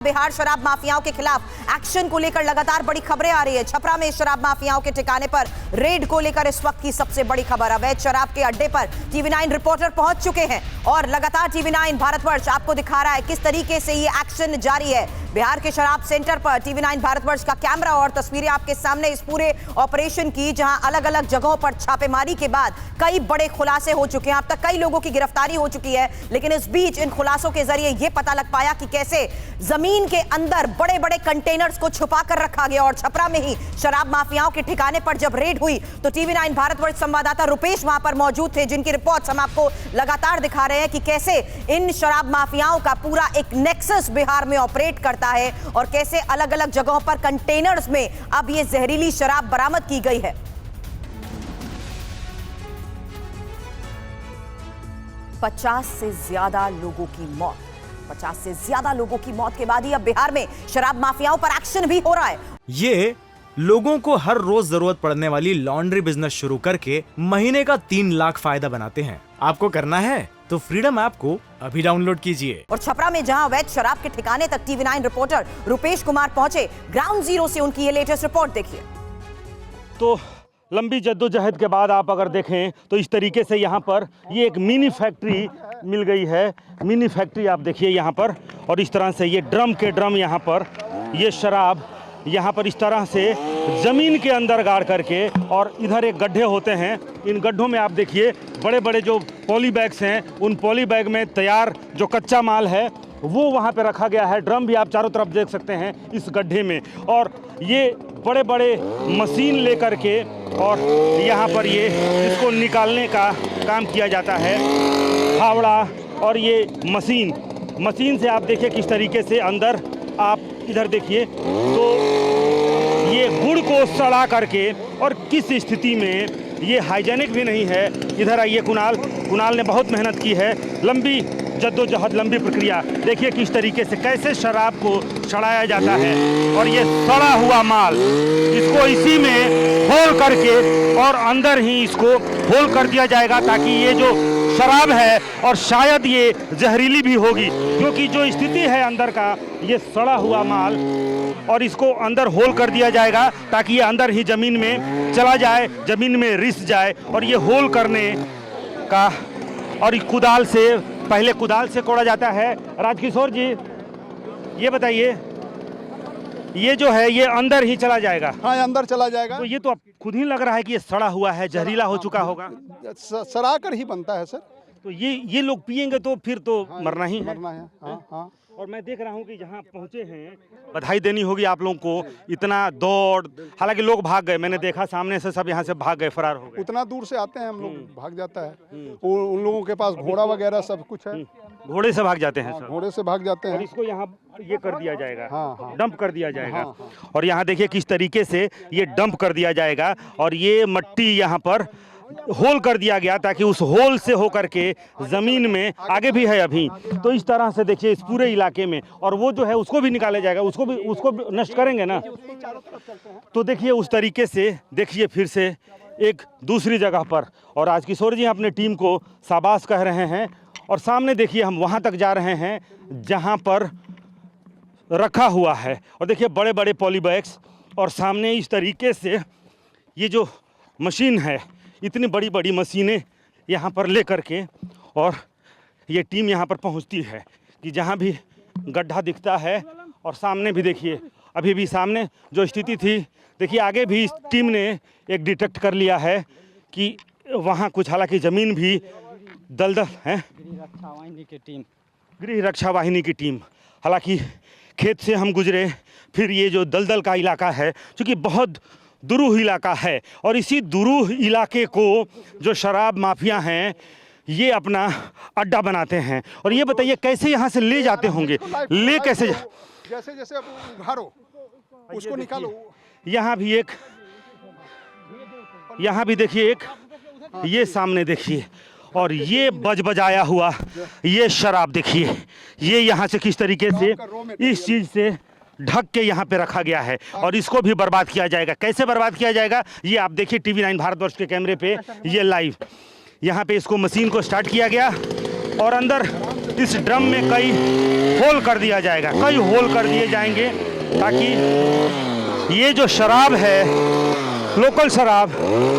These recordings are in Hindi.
बिहार शराब माफियाओं के खिलाफ एक्शन को लेकर लगातार बड़ी खबरें आ रही है। छपरा में शराब माफियाओं के ठिकाने पर रेड को लेकर इस वक्त की सबसे बड़ी खबर। अवैध शराब के अड्डे पर टीवी9 रिपोर्टर पहुंच चुके हैं और लगातार टीवी9 भारतवर्ष आपको दिखा रहा है किस तरीके से ये एक्शन जारी है। बिहार के शराब सेंटर पर टीवी9 भारतवर्ष का कैमरा और तस्वीरें आपके सामने इस पूरे ऑपरेशन की, जहां अलग अलग जगहों पर छापेमारी के बाद कई बड़े खुलासे हो चुके हैं। अब तक कई लोगों की गिरफ्तारी हो चुकी है, लेकिन इस बीच इन खुलासों के जरिए यह पता लग पाया कि कैसे जमीन के अंदर बड़े बड़े कंटेनर्स को छुपा कर रखा गया। और छपरा में ही शराब माफियाओं के ठिकाने पर जब रेड हुई तो टीवी9 भारतवर्ष संवाददाता रुपेश वहां पर मौजूद थे, जिनकी रिपोर्ट्स हम आपको लगातार दिखा रहे हैं कि कैसे इन शराब माफियाओं का पूरा एक नेक्सस बिहार में ऑपरेट करता है और कैसे अलग अलग जगहों पर कंटेनर्स में अब ये जहरीली शराब बरामद की गई है। 50 से ज्यादा लोगों की मौत, 50 से ज्यादा लोगों की मौत के बाद ही अब बिहार में शराब माफियाओं पर एक्शन भी हो रहा है। ये लोगों को हर रोज जरूरत पड़ने वाली लॉन्ड्री बिजनेस शुरू करके महीने का 3 लाख फायदा बनाते हैं। आपको करना है तो फ्रीडम ऐप को अभी डाउनलोड कीजिए। और छपरा में जहां अवैध शराब के ठिकाने तक टीवी9 रिपोर्टर रुपेश कुमार पहुंचे, ग्राउंड जीरो से उनकी ये लेटेस्ट रिपोर्ट देखिए। तो लंबी जद्दोजहद के बाद आप अगर देखें तो इस तरीके से यहाँ पर ये एक मिनी फैक्ट्री मिल गई है। मिनी फैक्ट्री आप देखिए यहाँ पर, और इस तरह से ये ड्रम के ड्रम यहाँ पर ये शराब यहाँ पर इस तरह से ज़मीन के अंदर गाड़ करके, और इधर एक गड्ढे होते हैं। इन गड्ढों में आप देखिए बड़े बड़े जो पॉली बैग्स हैं, उन पॉली बैग में तैयार जो कच्चा माल है वो वहाँ पे रखा गया है। ड्रम भी आप चारों तरफ देख सकते हैं इस गड्ढे में, और ये बड़े बड़े मशीन लेकर के और यहाँ पर ये इसको निकालने का काम किया जाता है, फावड़ा। और ये मशीन से आप देखिए किस तरीके से अंदर, आप इधर देखिए तो ये गुड़ को सड़ा करके, और किस स्थिति में ये हाइजेनिक भी नहीं है। इधर आइए, कुणाल ने बहुत मेहनत की है, लंबी जद्दोजहद, लंबी प्रक्रिया। देखिए किस तरीके से कैसे शराब को सड़ाया जाता है, और ये सड़ा हुआ माल इसको इसी में होल करके और अंदर ही इसको होल कर दिया जाएगा, ताकि ये जो शराब है, और शायद ये जहरीली भी होगी क्योंकि जो स्थिति है अंदर का, ये सड़ा हुआ माल, और इसको अंदर होल कर दिया जाएगा ताकि ये अंदर ही ज़मीन में चला जाए, ज़मीन में रिस जाए। और ये होल करने का, और कुदाल से, पहले कुदाल से कोड़ा जाता है। राजकिशोर जी ये बताइए, ये जो है ये अंदर ही चला जाएगा? हाँ, अंदर चला जाएगा। तो ये तो अब खुद ही लग रहा है कि ये सड़ा हुआ है, जहरीला हो चुका होगा। सड़ा कर ही बनता है सर। तो ये लोग पिएंगे तो फिर तो मरना ही है। मरना है, हाँ, हाँ। और मैं देख रहा हूँ कि जहाँ पहुँचे हैं, बधाई देनी होगी आप लोगों को, इतना दौड़, हालांकि लोग भाग गए, मैंने देखा सामने से सब यहाँ से भाग गए, फरार हो गए। उतना दूर से आते हैं हम लोग, भाग जाता है। उन लोगों के पास घोड़ा वगैरह सब कुछ है, घोड़े से भाग जाते हैं। घोड़े से भाग जाते और हैं। इसको यहाँ ये कर दिया जाएगा, हाँ। डंप कर दिया जाएगा। हाँ। और यहाँ देखिए किस तरीके से ये डंप कर दिया जाएगा, और ये मट्टी यहाँ पर होल कर दिया गया ताकि उस होल से होकर के ज़मीन में, आगे भी है अभी, तो इस तरह से देखिए इस पूरे इलाके में, और वो जो है उसको भी निकाला जाएगा, उसको भी नष्ट करेंगे ना। तो देखिए उस तरीके से, देखिए फिर से एक दूसरी जगह पर, और राजकिशोर जी अपने टीम को शाबाश कह रहे हैं। और सामने देखिए हम वहाँ तक जा रहे हैं जहाँ पर रखा हुआ है, और देखिए बड़े बड़े पॉली बैग्स, और सामने इस तरीके से ये जो मशीन है, इतनी बड़ी बड़ी मशीनें यहाँ पर ले करके, और ये टीम यहाँ पर पहुँचती है कि जहाँ भी गड्ढा दिखता है। और सामने भी देखिए, अभी भी सामने जो स्थिति थी, देखिए आगे भी इस टीम ने एक डिटेक्ट कर लिया है कि वहाँ कुछ, हालांकि ज़मीन भी दलदल है। गृह रक्षा वाहिनी की टीम, हालांकि खेत से हम गुजरे, फिर ये जो दलदल का इलाका है, चूँकि बहुत दुरूह इलाका है, और इसी दुरूह इलाके को जो शराब माफिया हैं ये अपना अड्डा बनाते हैं। और ये बताइए कैसे यहाँ से ले जाते होंगे, ले कैसे? जैसे जैसे अब उघारो, उसको निकालो। यहाँ भी एक, यहाँ भी देखिए एक, ये सामने देखिए, और ये बजाया हुआ ये शराब देखिए, ये यहाँ से किस तरीके से इस चीज़ से ढक के यहाँ पे रखा गया है, और इसको भी बर्बाद किया जाएगा। कैसे बर्बाद किया जाएगा ये आप देखिए टीवी9 भारतवर्ष के कैमरे पे, ये लाइव यहाँ पे इसको मशीन को स्टार्ट किया गया, और अंदर इस ड्रम में कई होल कर दिया जाएगा, कई होल कर दिए जाएंगे ताकि ये जो शराब है, लोकल शराब,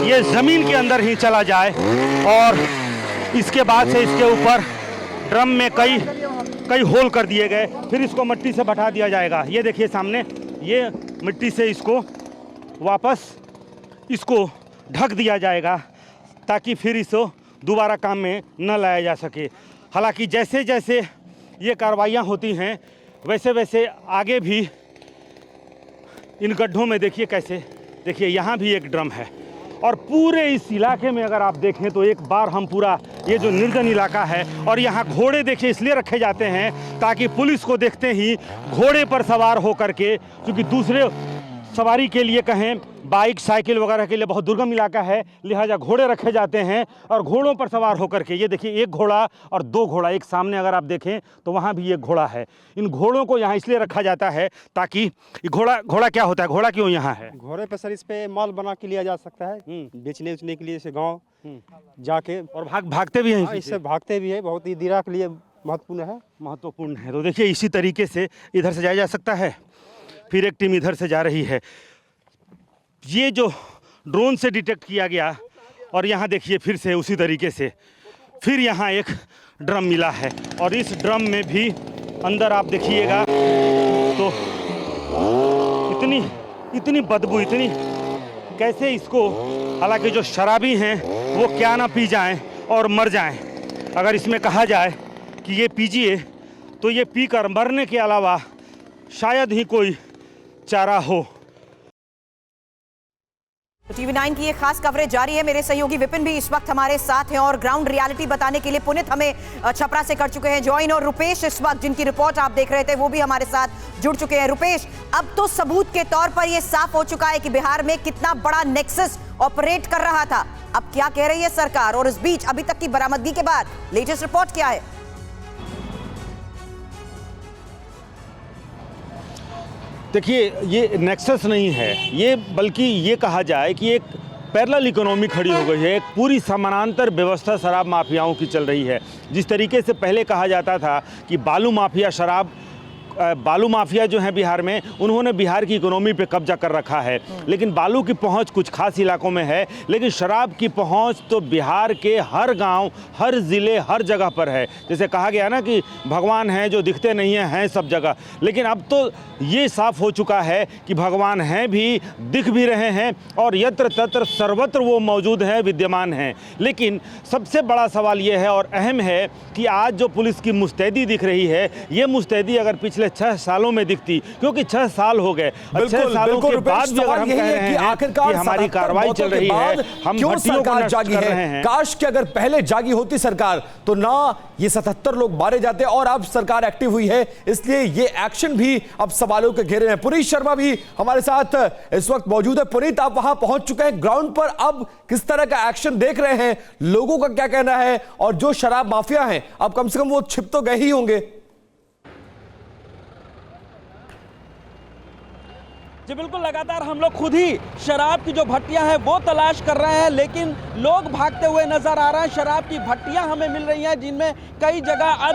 ये ज़मीन के अंदर ही चला जाए। और इसके बाद से इसके ऊपर ड्रम में कई होल कर दिए गए। फिर इसको मिट्टी से बैठा दिया जाएगा। ये देखिए सामने, ये मिट्टी से इसको वापस इसको ढक दिया जाएगा ताकि फिर इसको दोबारा काम में न लाया जा सके। हालांकि जैसे जैसे ये कार्रवाइयाँ होती हैं वैसे वैसे आगे भी इन गड्ढों में देखिए कैसे, देखिए यहाँ भी एक ड्रम है। और पूरे इस इलाके में अगर आप देखें तो एक बार हम पूरा ये जो निर्जन इलाका है, और यहाँ घोड़े देखिए इसलिए रखे जाते हैं ताकि पुलिस को देखते ही घोड़े पर सवार होकर के, क्योंकि दूसरे सवारी के लिए कहें बाइक साइकिल वगैरह के लिए बहुत दुर्गम इलाका है, लिहाजा घोड़े रखे जाते हैं। और घोड़ों पर सवार होकर के, ये देखिए एक घोड़ा और दो घोड़ा, एक सामने अगर आप देखें तो वहाँ भी एक घोड़ा है। इन घोड़ों को यहाँ इसलिए रखा जाता है ताकि घोड़ा क्या होता है, घोड़ा क्यों यहाँ है? घोड़े पे सर इस पे माल बना के लिया जा सकता है, बेचने उचने के लिए, जैसे गाँव जाके। और भागते भी हैं इससे भागते भी है, बहुत ही दिरा के लिए महत्वपूर्ण है। तो देखिए इसी तरीके से इधर से जाया जा सकता है। फिर एक टीम इधर से जा रही है। ये जो ड्रोन से डिटेक्ट किया गया, और यहाँ देखिए फिर से उसी तरीके से फिर यहाँ एक ड्रम मिला है। और इस ड्रम में भी अंदर आप देखिएगा तो इतनी बदबू, इतनी कैसे इसको, हालांकि जो शराबी हैं वो क्या ना पी जाएं और मर जाएं। अगर इसमें कहा जाए कि ये पीजिए तो ये पीकर मरने के अलावा शायद ही कोई चारा हो। TV9 की ये खास कवरेज जारी है। मेरे सहयोगी विपिन भी इस वक्त हमारे साथ हैं और ग्राउंड रियलिटी बताने के लिए पुनीत हमें छपरा से कर चुके हैं ज्वाइन, और रुपेश इस वक्त जिनकी रिपोर्ट आप देख रहे थे वो भी हमारे साथ जुड़ चुके हैं। रुपेश, अब तो सबूत के तौर पर यह साफ हो चुका है कि बिहार में कितना बड़ा नेक्सस ऑपरेट कर रहा था। अब क्या कह रही है सरकार, और इस बीच अभी तक की बरामदगी के बाद लेटेस्ट रिपोर्ट क्या है? देखिए ये नेक्सस नहीं है, ये बल्कि ये कहा जाए कि एक पैरेलल इकोनॉमी खड़ी हो गई है। एक पूरी समानांतर व्यवस्था शराब माफियाओं की चल रही है। जिस तरीके से पहले कहा जाता था कि बालू माफिया जो है बिहार में, उन्होंने बिहार की इकोनॉमी पे कब्जा कर रखा है, लेकिन बालू की पहुंच कुछ खास इलाकों में है, लेकिन शराब की पहुंच तो बिहार के हर गांव, हर ज़िले, हर जगह पर है। जैसे कहा गया ना कि भगवान हैं जो दिखते नहीं हैं सब जगह, लेकिन अब तो ये साफ हो चुका है कि भगवान हैं भी, दिख भी रहे हैं, और यत्र तत्र सर्वत्र वो मौजूद हैं, विद्यमान हैं। लेकिन सबसे बड़ा सवाल ये है और अहम है कि आज जो पुलिस की मुस्तैदी दिख रही है, ये मुस्तैदी अगर पिछले 6 सालों में दिखती, क्योंकि 6 साल हो गए, 6 सालों के बाद भी अगर हम कह रहे हैं कि हमारी कार्रवाई चल रही है, हम भट्टियों को नष्ट कर रहे हैं। काश कि अगर पहले जागी होती सरकार तो ना ये 77 लोग मारे जाते, और अब सरकार एक्टिव हुई है, इसलिए ये एक्शन भी अब सवालों के घेरे में। पुनीत शर्मा भी हमारे साथ इस वक्त मौजूद है। पुनीत, आप वहां पहुंच चुके हैं ग्राउंड पर, अब किस तरह का एक्शन देख रहे हैं, लोगों का क्या कहना है, और जो शराब माफिया हैं अब कम से कम वो छिप तो गए ही होंगे? जी बिल्कुल, लगातार हम लोग खुद ही शराब की जो भट्टियां हैं वो तलाश कर रहे हैं, लेकिन लोग भागते हुए नजर आ रहे हैं। शराब की भट्टियां हमें मिल रही हैं जिनमें कई जगह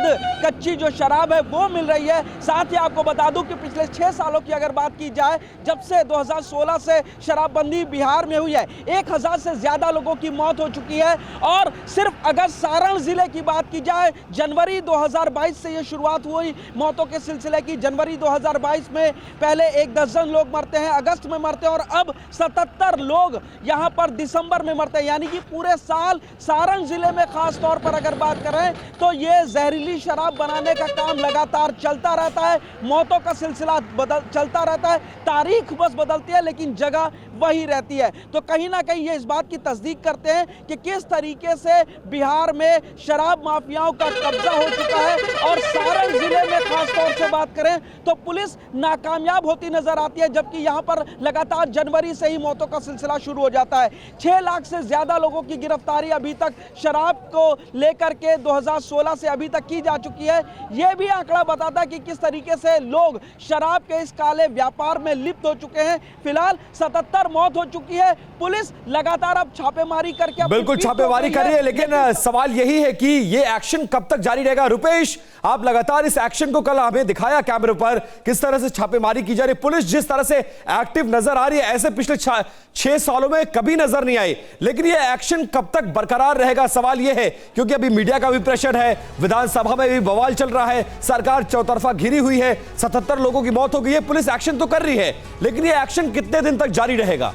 कच्ची जो शराब है वो मिल रही है। साथ ही आपको बता दूं कि पिछले 6 सालों की अगर बात की जाए, जब से 2016 से शराबबंदी बिहार में हुई है, 1000 से ज्यादा लोगों की मौत हो चुकी है। और सिर्फ अगर सारण जिले की बात की जाए, जनवरी 2022 से ये शुरुआत हुई मौतों के सिलसिले की। जनवरी 2022 में पहले 1 दर्जन लोग मरते हैं, अगस्त में मरते हैं, और अब 77 लोग यहां पर दिसंबर में मरते हैं। यानी कि पूरे साल सारण जिले में खास तौर पर अगर बात करें तो ये जहरीली शराब बनाने का काम लगातार चलता रहता है। मौतों का सिलसिला चलता रहता है, तारीख बस बदलती है लेकिन जगह वही रहती है। तो कहीं ना कहीं ये इस बात की तस्दीक करते हैं कि किस तरीके से बिहार में शराब माफियाओं का कब्जा हो चुका है। और सारण जिले में खास तौर से बात करें तो पुलिस नाकामयाब होती नजर आती है, जब जबकि यहाँ पर लगातार जनवरी से ही मौतों का सिलसिला शुरू हो जाता है। 6 लाख से ज्यादा लोगों की गिरफ्तारी अभी तक शराब को लेकर के 2016 से अभी तक की जा चुकी है। यह भी आंकड़ा बताता है कि किस तरीके से लोग शराब के इस काले व्यापार में लिप्त हो चुके हैं। फिलहाल 77 मौत हो चुकी है। पुलिस लगातार अब छापेमारी करके बिल्कुल छापेमारी कर रही है, लेकिन सवाल यही है कि ये एक्शन कब तक जारी रहेगा। रुपेश, आप लगातार इस एक्शन को कल हमें दिखाया कैमरे पर, किस तरह से छापेमारी की जा रही है, पुलिस जिस तरह से एक्टिव नजर आ रही है, ऐसे पिछले 6 सालों में कभी नजर नहीं आई। लेकिन ये एक्शन कब तक बरकरार रहेगा, सवाल ये है, क्योंकि अभी मीडिया का भी प्रेशर है, विधानसभा में भी बवाल चल रहा है, सरकार चौतरफा घिरी हुई है, 77 लोगों की मौत हो गई है, पुलिस एक्शन तो कर रही है, लेकिन ये एक्शन कितने दिन तक जारी रहेगा?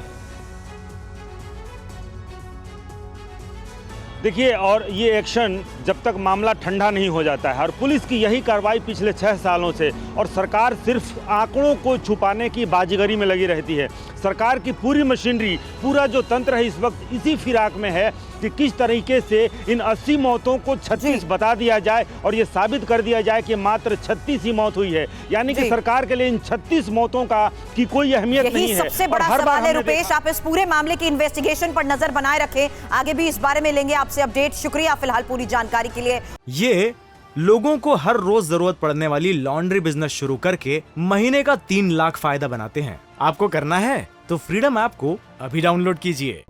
देखिए, और ये एक्शन जब तक मामला ठंडा नहीं हो जाता है, और पुलिस की यही कार्रवाई पिछले 6 सालों से, और सरकार सिर्फ आंकड़ों को छुपाने की बाजीगरी में लगी रहती है। सरकार की पूरी मशीनरी, पूरा जो तंत्र है इस वक्त इसी फिराक में है कि किस तरीके से इन 80 मौतों को 36 बता दिया जाए और ये साबित कर दिया जाए कि मात्र 36 ही मौत हुई है। यानी कि सरकार के लिए इन 36 मौतों का की कोई अहमियत नहीं है। सबसे बड़ा सवाल है रुपेश, आप इस पूरे मामले की इन्वेस्टिगेशन पर नजर बनाए रखें, आगे भी इस बारे में लेंगे आपसे अपडेट। शुक्रिया फिलहाल पूरी जानकारी के लिए। ये लोगों को हर रोज जरूरत पड़ने वाली लॉन्ड्री बिजनेस शुरू करके महीने का 3 लाख फायदा बनाते हैं। आपको करना है तो फ्रीडम ऐप को अभी डाउनलोड कीजिए।